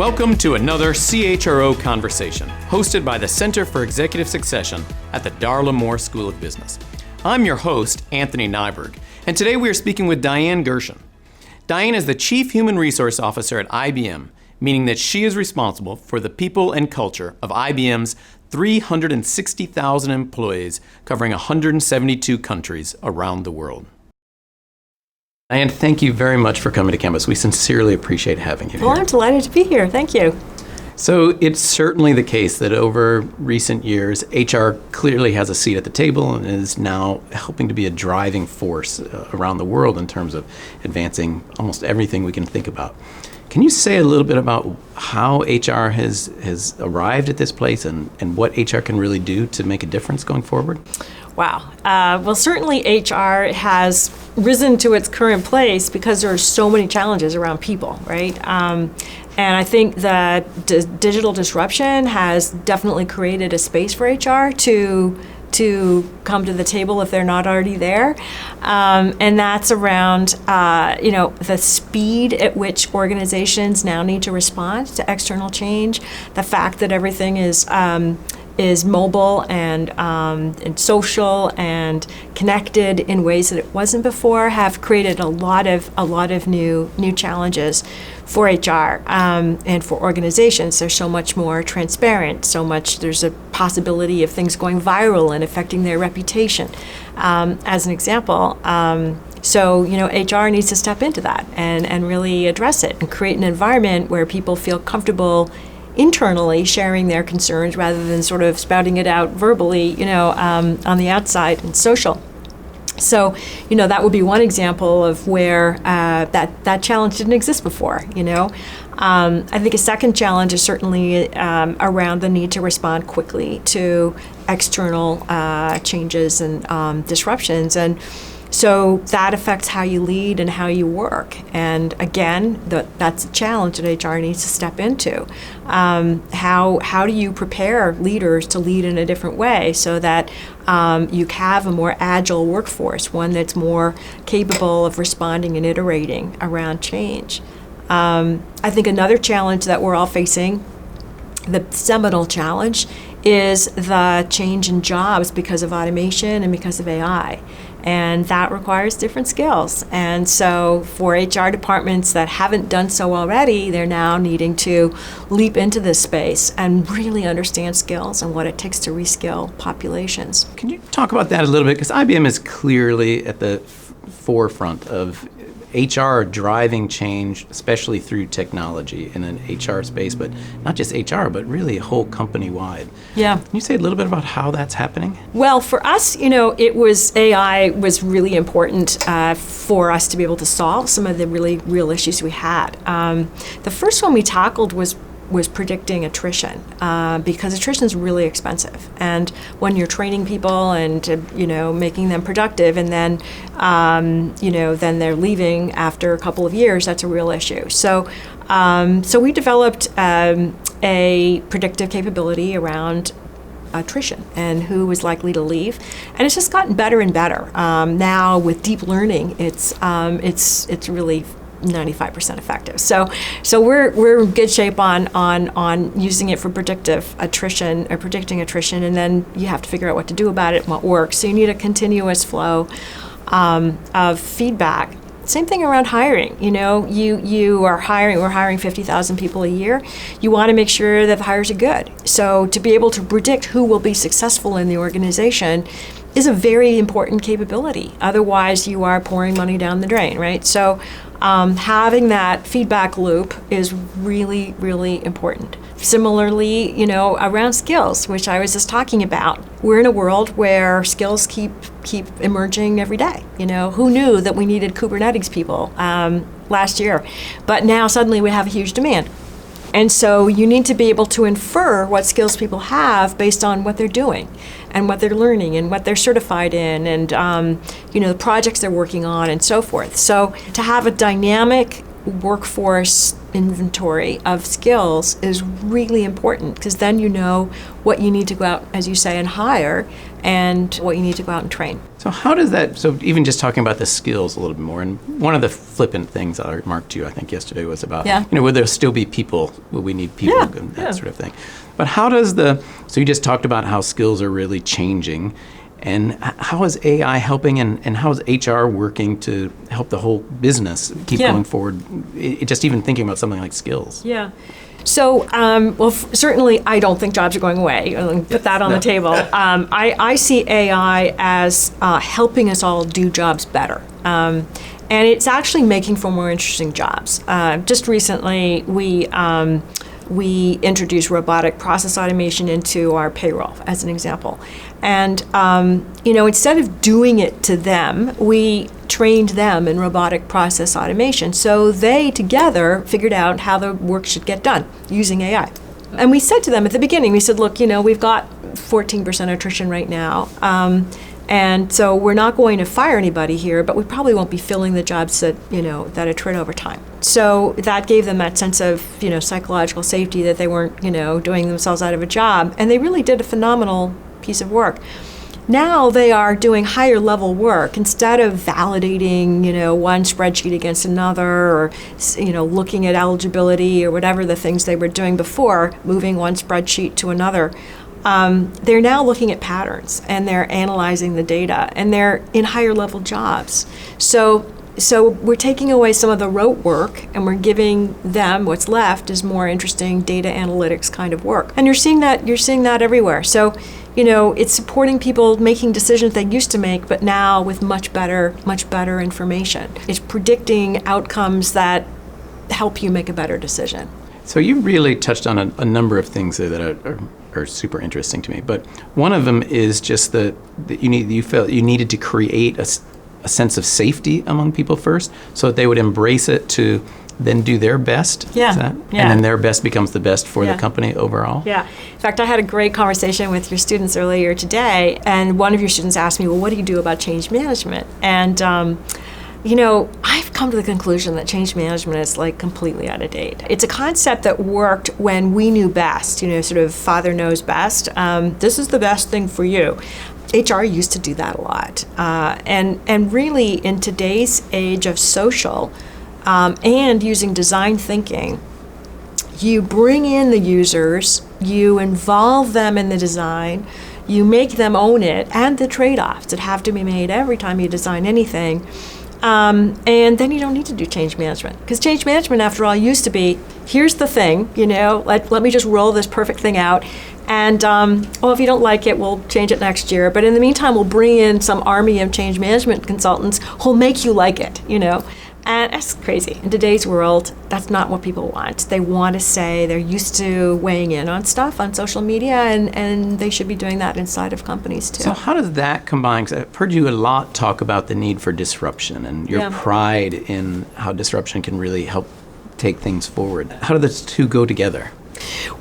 Welcome to another CHRO Conversation, hosted by the Center for Executive Succession at the Darla Moore School of Business. I'm your host, Anthony Nyberg, and today we are speaking with Diane Gherson. Diane is the Chief Human Resource Officer at IBM, meaning that she is responsible for the people and culture of IBM's 360,000 employees covering 172 countries around the world. Diane, thank you very much for coming to campus. We sincerely appreciate having you here. Well, I'm delighted to be here. Thank you. So it's certainly the case that over recent years, HR clearly has a seat at the table and is now helping to be a driving force around the world in terms of advancing almost everything we can think about. Can you say a little bit about how HR has arrived at this place and what HR can really do to make a difference going forward? Wow. Well, certainly HR has risen to its current place because there are so many challenges around people, right? And I think that digital disruption has definitely created a space for HR to come to the table if they're not already there. And that's around, the speed at which organizations now need to respond to external change, the fact that everything is mobile and social and connected in ways that it wasn't before, have created a lot of new challenges for HR and for organizations. They're so much more transparent. There's a possibility of things going viral and affecting their reputation. As an example. So, HR needs to step into that and really address it and create an environment where people feel comfortable internally sharing their concerns rather than sort of spouting it out verbally, on the outside and social. So, that would be one example of where that challenge didn't exist before, I think a second challenge is certainly around the need to respond quickly to external changes and disruptions. And so that affects how you lead and how you work. And again, that's a challenge that HR needs to step into. How do you prepare leaders to lead in a different way so that you have a more agile workforce, one that's more capable of responding and iterating around change? I think another challenge that we're all facing, the seminal challenge, is the change in jobs because of automation and because of AI. And that requires different skills. And so for HR departments that haven't done so already, they're now needing to leap into this space and really understand skills and what it takes to reskill populations. Can you talk about that a little bit? Because IBM is clearly at the forefront of HR driving change, especially through technology in an HR space, but not just HR, but really whole company-wide. Yeah. Can you say a little bit about how that's happening? Well, for us, AI was really important for us to be able to solve some of the really real issues we had. The first one we tackled was predicting attrition, because attrition is really expensive. And when you're training people and making them productive, and then then they're leaving after a couple of years, that's a real issue. So we developed a predictive capability around attrition and who was likely to leave, and it's just gotten better and better. Now with deep learning, it's really 95% effective. So we're in good shape on using it for predictive attrition or predicting attrition, and then you have to figure out what to do about it and what works. So you need a continuous flow of feedback. Same thing around hiring. We're hiring 50,000 people a year. You want to make sure that the hires are good. So to be able to predict who will be successful in the organization is a very important capability. Otherwise, you are pouring money down the drain, right? So having that feedback loop is really, really important. Similarly, around skills, which I was just talking about, we're in a world where skills keep emerging every day. Who knew that we needed Kubernetes people last year? But now suddenly we have a huge demand. And so you need to be able to infer what skills people have based on what they're doing and what they're learning and what they're certified in and, the projects they're working on and so forth. So to have a dynamic workforce inventory of skills is really important, because then you know what you need to go out, as you say, and hire, and what you need to go out and train. So how does that, so even just talking about the skills a little bit more, and one of the flippant things that I remarked to you, I think yesterday, was about, will there still be people, will we need people, and that sort of thing. But how does so you just talked about how skills are really changing, and how is AI helping, and how is HR working to help the whole business keep going forward, just even thinking about something like skills? Yeah. So, certainly I don't think jobs are going away. I'll put that on the table. I see AI as helping us all do jobs better. And it's actually making for more interesting jobs. Just recently, we introduced robotic process automation into our payroll, as an example. And, instead of doing it to them, we trained them in robotic process automation. So they together figured out how the work should get done using AI. And we said to them at the beginning, we said, look, we've got 14% attrition right now. And so we're not going to fire anybody here, but we probably won't be filling the jobs that attrit over time. So that gave them that sense of, psychological safety that they weren't, doing themselves out of a job. And they really did a phenomenal piece of work. Now they are doing higher level work instead of validating, one spreadsheet against another, or, looking at eligibility or whatever the things they were doing before, moving one spreadsheet to another. They're now looking at patterns, and they're analyzing the data, and they're in higher level jobs. So we're taking away some of the rote work, and we're giving them what's left is more interesting data analytics kind of work. And you're seeing that everywhere. So, it's supporting people making decisions they used to make, but now with much better information. It's predicting outcomes that help you make a better decision. So you really touched on a number of things there that are super interesting to me. But one of them is just that you felt you needed to create a sense of safety among people first, so that they would embrace it to then do their best. And then their best becomes the best for the company overall. In fact, I had a great conversation with your students earlier today, and one of your students asked me, well, what do you do about change management? And I've come to the conclusion that change management is completely out of date. It's a concept that worked when we knew best, sort of father knows best. This is the best thing for you. HR used to do that a lot. And really, in today's age of social and using design thinking, you bring in the users, you involve them in the design, you make them own it, and the trade-offs that have to be made every time you design anything. And then you don't need to do change management. Because change management, after all, used to be, here's the thing, let me just roll this perfect thing out. And, if you don't like it, we'll change it next year. But in the meantime, we'll bring in some army of change management consultants who'll make you like it, And that's crazy. In today's world, that's not what people want. They want to say they're used to weighing in on stuff on social media, and they should be doing that inside of companies too. So how does that combine? 'Cause I've heard you a lot talk about the need for disruption and your pride in how disruption can really help take things forward. How do the two go together?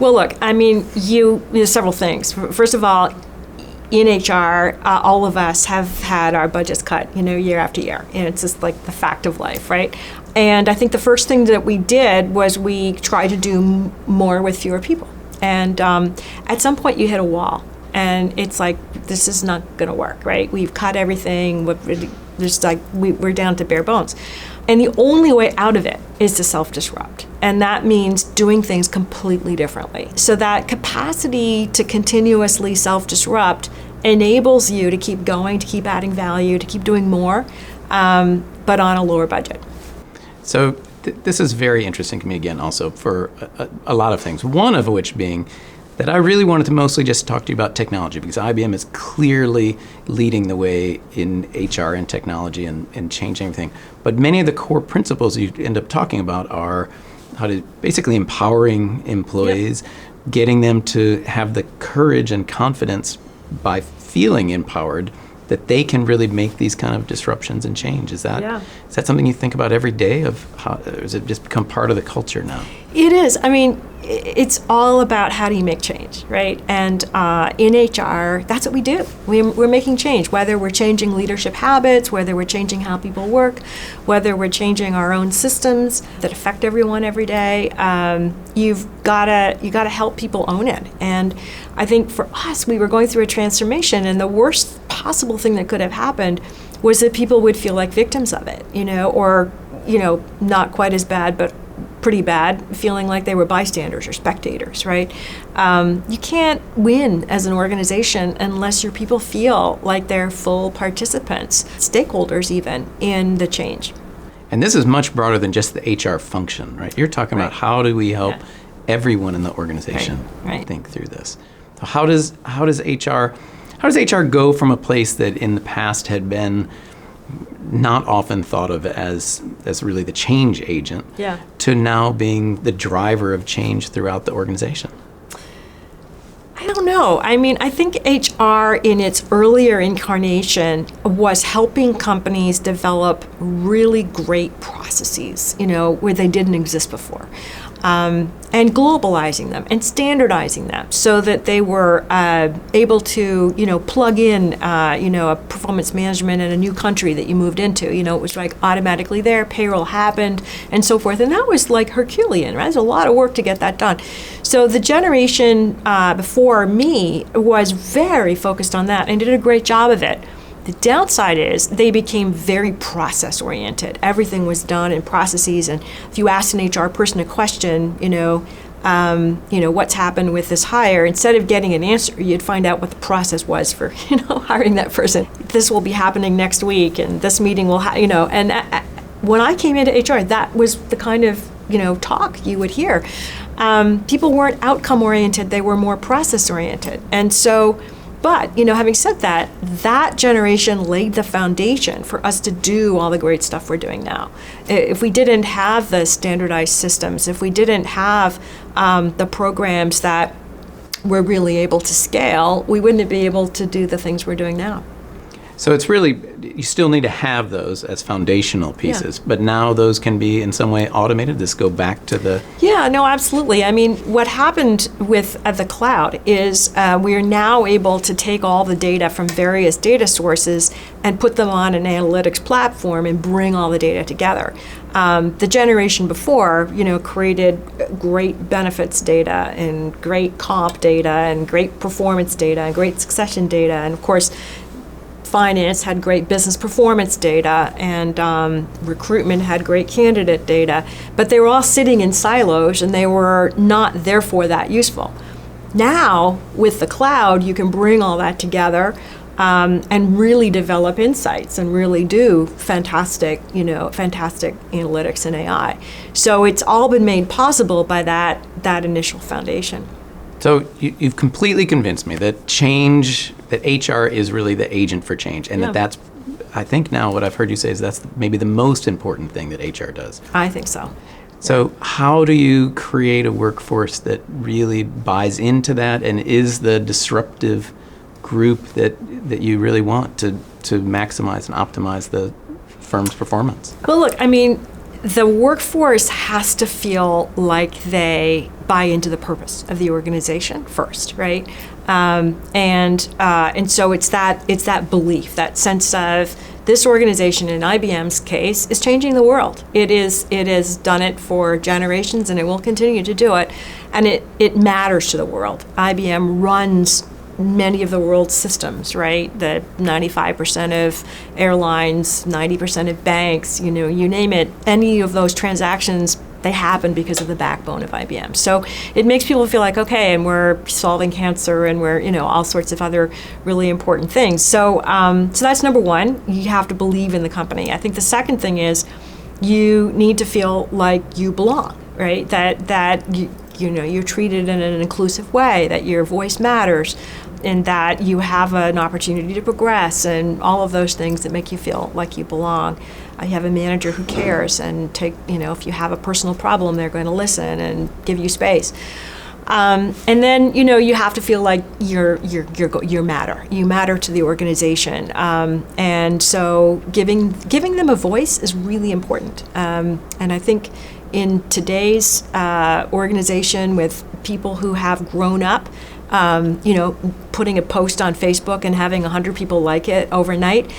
Well, look, there's several things. First of all, in HR, all of us have had our budgets cut, year after year. And it's just like the fact of life, right? And I think the first thing that we did was we tried to do more with fewer people. And at some point you hit a wall. And it's like, this is not going to work, right? We've cut everything. We're down to bare bones. And the only way out of it is to self-disrupt. And that means doing things completely differently. So that capacity to continuously self-disrupt enables you to keep going, to keep adding value, to keep doing more, but on a lower budget. So this is very interesting to me again also for a lot of things. One of which being that I really wanted to mostly just talk to you about technology, because IBM is clearly leading the way in HR and technology and changing everything. But many of the core principles you end up talking about are how to basically empowering employees, getting them to have the courage and confidence by feeling empowered that they can really make these kind of disruptions and change. Is that something you think about every day, or has it just become part of the culture now? It is. It's all about how do you make change, right? And in HR, that's what we do. We're making change, whether we're changing leadership habits, whether we're changing how people work, whether we're changing our own systems that affect everyone every day. You gotta help people own it. And I think for us, we were going through a transformation, and the worst possible thing that could have happened was that people would feel like victims of it, or, not quite as bad, but pretty bad, feeling like they were bystanders or spectators, right? You can't win as an organization unless your people feel like they're full participants, stakeholders even, in the change. And this is much broader than just the HR function, right? You're talking about how do we help everyone in the organization think through this. So how does HR go from a place that in the past had been not often thought of as really the change agent to now being the driver of change throughout the organization? I don't know. I mean, I think HR in its earlier incarnation was helping companies develop really great processes, where they didn't exist before. And globalizing them and standardizing them so that they were able to, plug in, a performance management in a new country that you moved into. It was like automatically there, payroll happened, and so forth. And that was like Herculean, right? There's a lot of work to get that done. So the generation before me was very focused on that and did a great job of it. The downside is they became very process-oriented. Everything was done in processes, and if you asked an HR person a question, what's happened with this hire, instead of getting an answer, you'd find out what the process was for, hiring that person. This will be happening next week, and this meeting will, and when I came into HR, that was the kind of, talk you would hear. People weren't outcome-oriented; they were more process-oriented, and so. But, having said that, that generation laid the foundation for us to do all the great stuff we're doing now. If we didn't have the standardized systems, if we didn't have the programs that we're really able to scale, we wouldn't be able to do the things we're doing now. So it's really, you still need to have those as foundational pieces, but now those can be in some way automated. This go back to the... Yeah, no, absolutely. I mean, what happened with the cloud is we are now able to take all the data from various data sources and put them on an analytics platform and bring all the data together. The generation before, created great benefits data and great comp data and great performance data and great succession data, and of course, finance had great business performance data, and recruitment had great candidate data, but they were all sitting in silos and they were not therefore that useful. Now, with the cloud, you can bring all that together and really develop insights and really do fantastic analytics and AI. So it's all been made possible by that initial foundation. So you've completely convinced me that that HR is really the agent for change, and that's, I think now what I've heard you say is that's maybe the most important thing that HR does. I think so. So how do you create a workforce that really buys into that and is the disruptive group that you really want to maximize and optimize the firm's performance? Well, look, I mean, the workforce has to feel like they buy into the purpose of the organization first, right? And so it's that belief, that sense of this organization, in IBM's case, is changing the world. It has done it for generations, and it will continue to do it, and it matters to the world. IBM runs many of the world's systems, right? The 95% of airlines, 90% of banks, you name it, any of those transactions, they happen because of the backbone of IBM. So it makes people feel like, okay, and we're solving cancer and we're, all sorts of other really important things. So that's number one. You have to believe in the company. I think the second thing is you need to feel like you belong, right? That you're treated in an inclusive way, that your voice matters, and that you have an opportunity to progress, and all of those things that make you feel like you belong. You have a manager who cares, and if you have a personal problem, they're going to listen and give you space. And then you have to feel like you matter. You matter to the organization, and so giving them a voice is really important. And I think in today's organization, with people who have grown up, putting a post on Facebook and having 100 people like it overnight,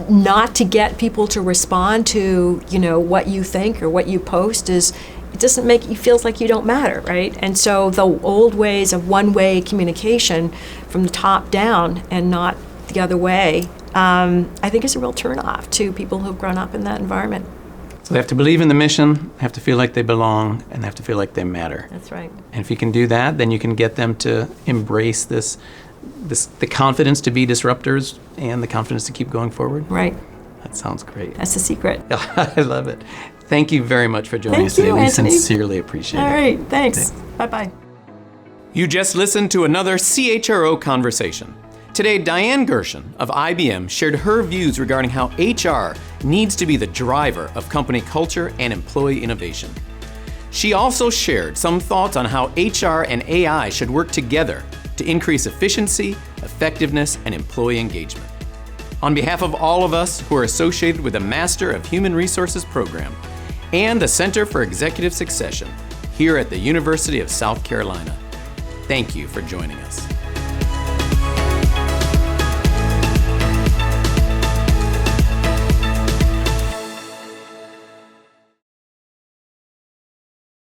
not to get people to respond to, what you think or what you post it doesn't make you feels like you don't matter, right? And so the old ways of one-way communication from the top down and not the other way, I think is a real turnoff to people who've grown up in that environment. So they have to believe in the mission, have to feel like they belong, and they have to feel like they matter. That's right. And if you can do that, then you can get them to embrace the confidence to be disruptors and the confidence to keep going forward. Right. That sounds great. That's the secret. I love it. Thank you very much for joining us today. Thank you, Anthony. We sincerely appreciate it. All right, thanks. Bye-bye. You just listened to another CHRO conversation. Today, Diane Gherson of IBM shared her views regarding how HR needs to be the driver of company culture and employee innovation. She also shared some thoughts on how HR and AI should work together to increase efficiency, effectiveness, and employee engagement. On behalf of all of us who are associated with the Master of Human Resources program and the Center for Executive Succession here at the University of South Carolina, thank you for joining us.